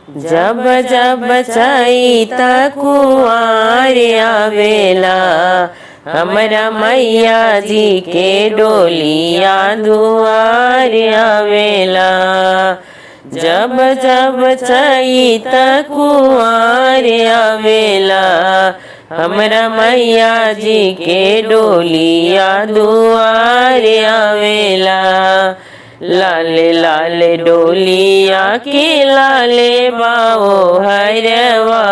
जब जब चैता कुंवर आवेला हमरा मैया जी के डोलिया दुआर आवेला। जब जब चैता कुंवर आवेला हमरा मैया जी के डोलिया दुआर आवेला। लाले लाले डोलिया के लाले बाओ हरवा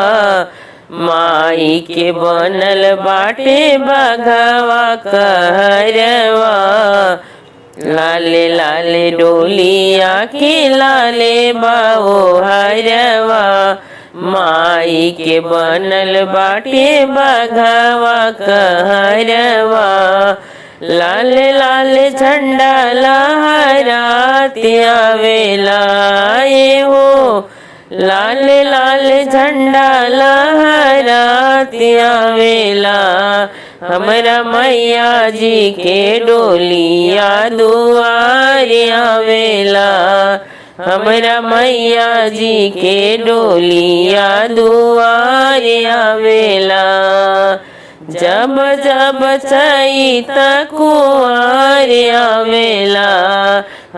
माई के बनल बाटे बघवा कहरवा। लाले लाले डोलिया के लाले बाओ हरवा माई के बनल बाटे बघवा कहरवा। लाल लाल झंडा लहरात आवेला हो लाल लाल झंडा लहरात आवेला हमरा मैया जी के डोलिया दुआर आवेला। हमरा मैया जी के डोलिया दुआर आवेला। जब जब चैता कुंवर आवेला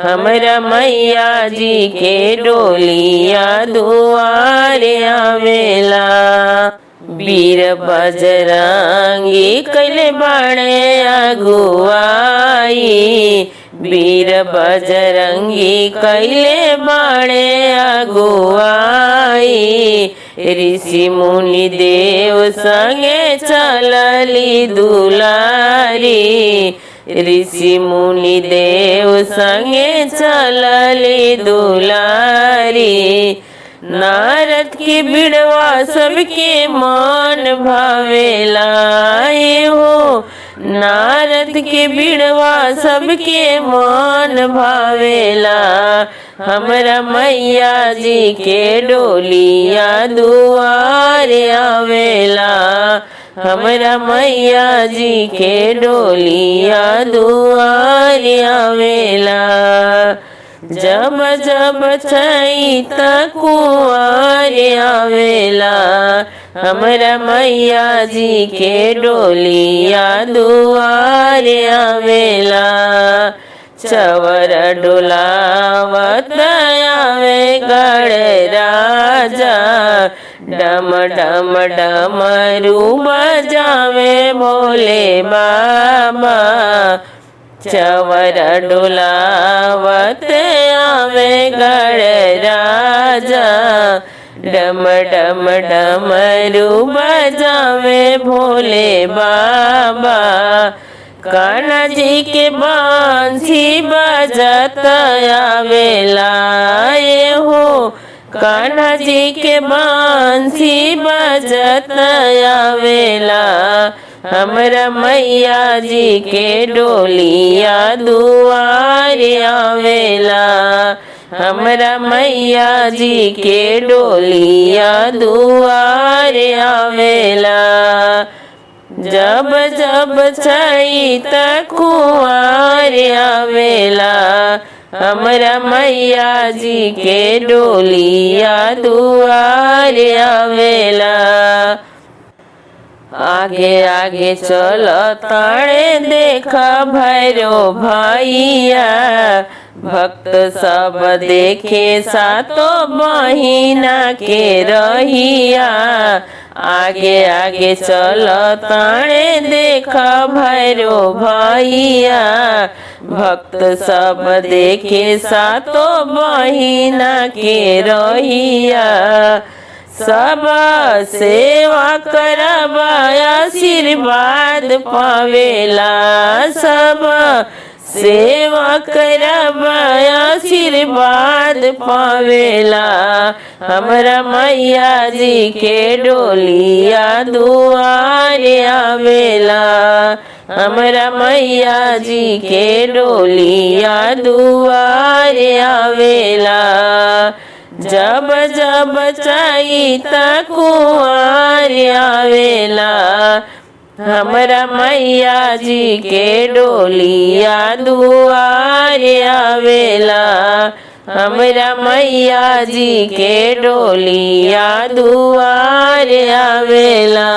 हमरा मैया जी के डोलिया दुआर आवेला। वीर बजरंगी कैले बाणे अगुवाई वीर बजरंगी कैले बाणे अगुवाई। ऋषि मुनि देव संगे चलली दुलारी ऋषि मुनि देव संगे चलली दुलारी। नारद के बिड़वा सबके मन भावेला हो नारद के बिड़वा सबके मन भावेला। हमरा मैया जी के डोलिया दुआर आवेला। हमरा मैया जी के डोलिया दुआर आवेला। जब जब चैता कुंवर आवेला हमरा मैया जी के डोलिया दुआर आवेला। चवर डोलावत आवे गणराजा डम डम डमरू बजावे भोले बाबा। चवर डोलावत आवे गणराजा डम डम डमरू बजावे भोले बाबा। कान्हा जी के बांसी बजत आवेला हो कान्हा जी के बांसी बजत आवेला। हमरा मैया जी के डोलिया दुआर आवेला। हमरा मैया जी के डोलिया दुआर आवेला। जब जब चैता कुंवर आवेला हमरा मैया जी के डोलिया दुआर आवेला। आगे आगे चलो ताड़े देखा भैरो भैया भक्त सब देखे सातो बहिना के रहिया। आगे आगे चलो ताड़े देखा भैरो भैया भक्त सब देखे सातो बहिना के रहिया। सब सेवा करब आशीर्वाद पावेला सब सेवा करब आशीर्वाद पावेला। हमरा मैया जी के डोलिया दुआर आवेला। हमरा मैया जी के डोलिया दुआर आवेला। जब जब चैता कुंवर आवेला हमरा मैया जी के डोलिया दुआर आवेला। हमरा मैया जी के डोलिया दुआर आवेला।